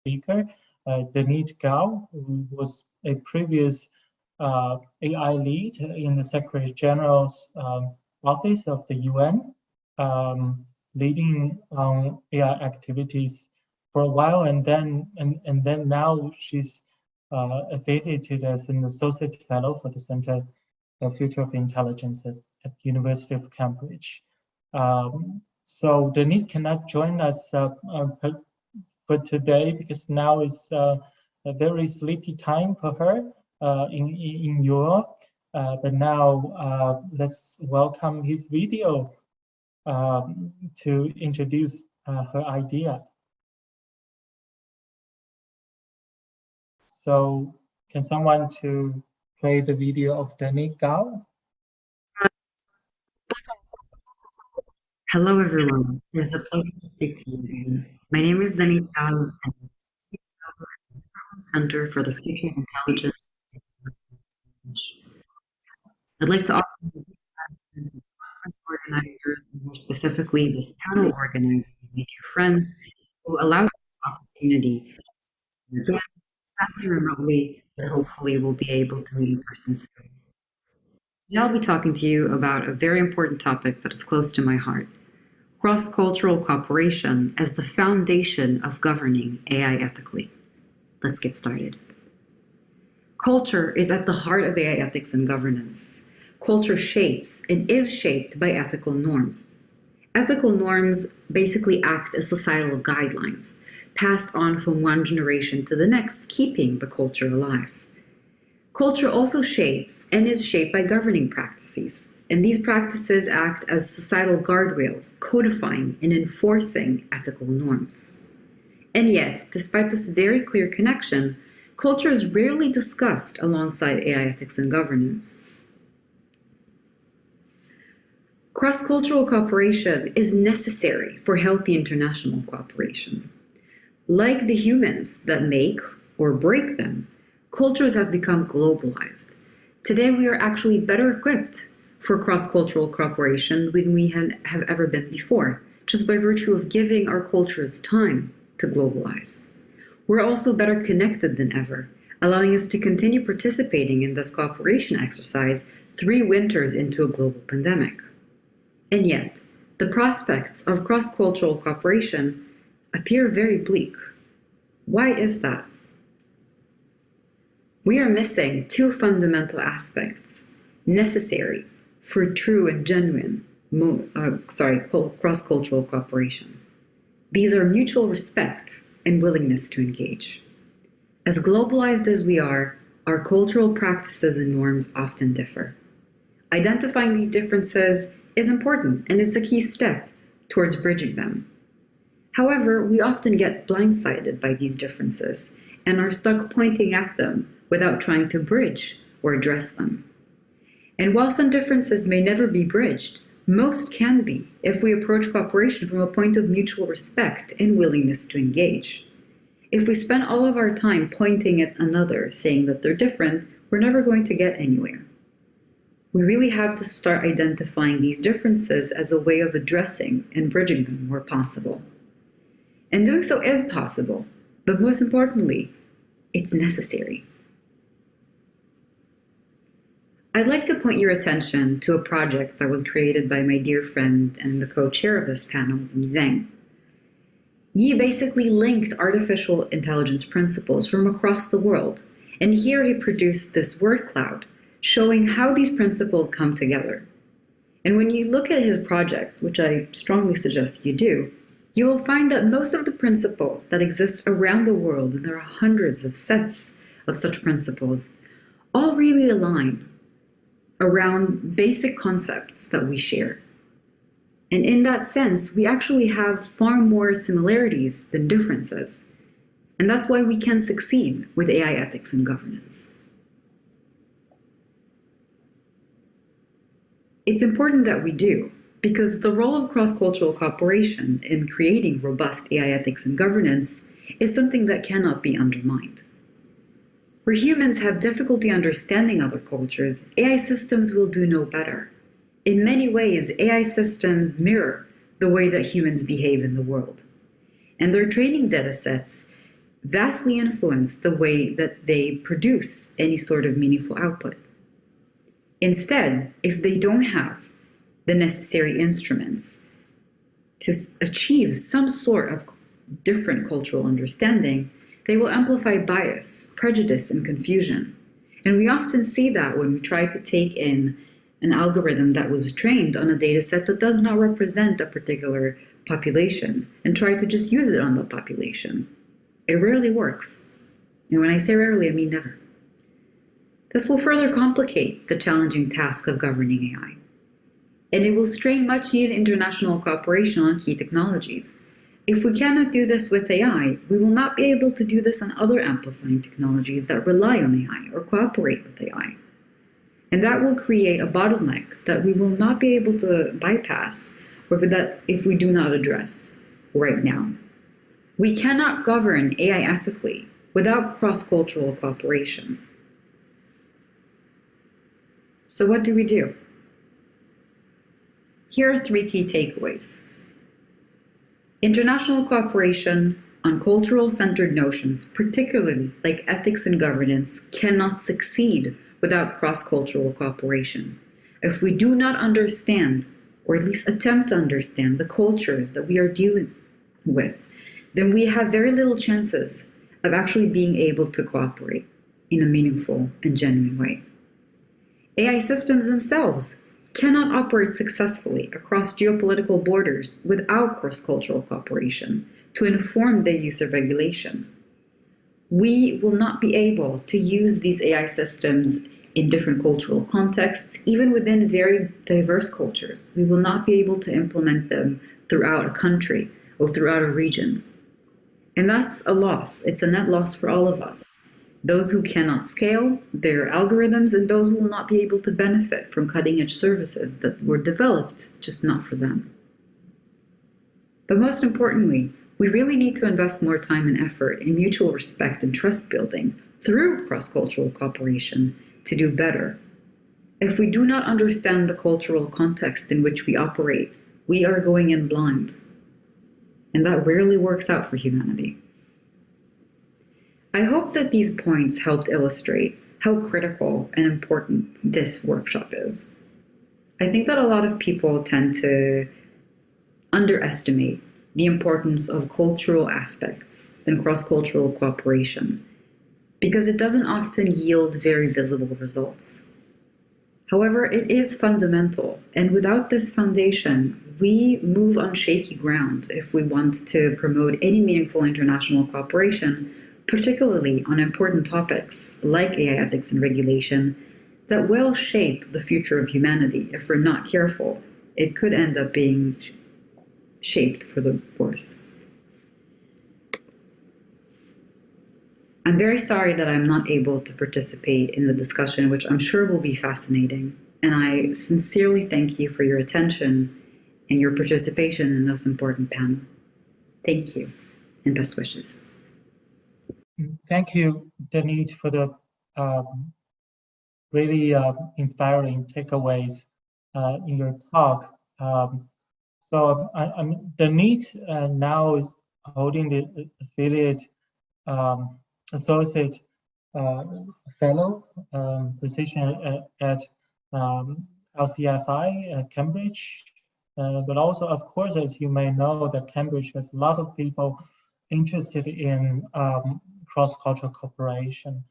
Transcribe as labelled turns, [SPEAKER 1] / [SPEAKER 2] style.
[SPEAKER 1] speaker, Danit Gal, who was a previous AI lead in the Secretary General's office of the UN, leading on AI activities for a while, and then now she's affiliated as an associate fellow for the Center of Future of Intelligence at University of Cambridge. So Danit cannot join us for today because now is a very sleepy time for her in Europe. But now let's welcome his video to introduce her idea. So can someone to play the video of Danit Gal?
[SPEAKER 2] Hello, everyone. It's a pleasure to speak to you. My name is Danit Gal, and I'm the Leverhulme Centre for the Future of Intelligence. I'd like to offer you organizers, and more specifically this panel organizer, my dear friends, who allowed this opportunity. Again, sadly remotely, but hopefully we'll be able to meet in person soon. Today I'll be talking to you about a very important topic that is close to my heart: cross-cultural cooperation as the foundation of governing AI ethically. Let's get started. Culture is at the heart of AI ethics and governance. Culture shapes and is shaped by ethical norms. Ethical norms basically act as societal guidelines, passed on from one generation to the next, keeping the culture alive. Culture also shapes and is shaped by governing practices, and these practices act as societal guardrails, codifying and enforcing ethical norms. And yet, despite this very clear connection, culture is rarely discussed alongside AI ethics and governance. Cross-cultural cooperation is necessary for healthy international cooperation. Like the humans that make or break them, cultures have become globalized. Today, we are actually better equipped for cross-cultural cooperation than we have ever been before, just by virtue of giving our cultures time to globalize. We're also better connected than ever, allowing us to continue participating in this cooperation exercise 3 winters into a global pandemic. And yet, the prospects of cross-cultural cooperation appear very bleak. Why is that? We are missing 2 fundamental aspects necessary for true and genuine cross-cultural cooperation. These are mutual respect and willingness to engage. As globalized as we are, our cultural practices and norms often differ. Identifying these differences is important and is a key step towards bridging them. However, we often get blindsided by these differences and are stuck pointing at them without trying to bridge or address them. And while some differences may never be bridged, most can be if we approach cooperation from a point of mutual respect and willingness to engage. If we spend all of our time pointing at another, saying that they're different, we're never going to get anywhere. We really have to start identifying these differences as a way of addressing and bridging them where possible. And doing so is possible, but most importantly, it's necessary. I'd like to point your attention to a project that was created by my dear friend and the co-chair of this panel, Yi Zhang. Yi basically linked artificial intelligence principles from across the world, and here he produced this word cloud, showing how these principles come together. And when you look at his project, which I strongly suggest you do, you will find that most of the principles that exist around the world, and there are hundreds of sets of such principles, all really align around basic concepts that we share. And in that sense, we actually have far more similarities than differences. And that's why we can succeed with AI ethics and governance. It's important that we do, because the role of cross-cultural cooperation in creating robust AI ethics and governance is something that cannot be undermined. Where humans have difficulty understanding other cultures, AI systems will do no better. In many ways, AI systems mirror the way that humans behave in the world. And their training datasets vastly influence the way that they produce any sort of meaningful output. Instead, if they don't have the necessary instruments to achieve some sort of different cultural understanding, they will amplify bias, prejudice, and confusion. And we often see that when we try to take in an algorithm that was trained on a data set that does not represent a particular population and try to just use it on the population. It rarely works. And when I say rarely, I mean never. This will further complicate the challenging task of governing AI. And it will strain much needed international cooperation on key technologies. If we cannot do this with AI, we will not be able to do this on other amplifying technologies that rely on AI or cooperate with AI. And that will create a bottleneck that we will not be able to bypass, or that if we do not address right now. We cannot govern AI ethically without cross-cultural cooperation. So what do we do? Here are 3 key takeaways. International cooperation on cultural-centered notions, particularly like ethics and governance, cannot succeed without cross-cultural cooperation. If we do not understand, or at least attempt to understand, the cultures that we are dealing with, then we have very little chances of actually being able to cooperate in a meaningful and genuine way. AI systems themselves cannot operate successfully across geopolitical borders without cross-cultural cooperation to inform their use of regulation. We will not be able to use these AI systems in different cultural contexts, even within very diverse cultures. We will not be able to implement them throughout a country or throughout a region. And that's a loss. It's a net loss for all of us. Those who cannot scale their algorithms and those who will not be able to benefit from cutting-edge services that were developed just not for them. But most importantly, we really need to invest more time and effort in mutual respect and trust building through cross-cultural cooperation to do better. If we do not understand the cultural context in which we operate, we are going in blind. And that rarely works out for humanity. I hope that these points helped illustrate how critical and important this workshop is. I think that a lot of people tend to underestimate the importance of cultural aspects and cross-cultural cooperation because it doesn't often yield very visible results. However, it is fundamental, and without this foundation, we move on shaky ground if we want to promote any meaningful international cooperation, particularly on important topics like AI ethics and regulation that will shape the future of humanity. If we're not careful, it could end up being shaped for the worse. I'm very sorry that I'm not able to participate in the discussion, which I'm sure will be fascinating, and I sincerely thank you for your attention and your participation in this important panel. Thank you, and best wishes.
[SPEAKER 1] Thank you, Danit, for the really inspiring takeaways in your talk. Danit now is holding the affiliate associate fellow position at LCFI at Cambridge. But also, of course, as you may know, that Cambridge has a lot of people interested in cross-cultural cooperation.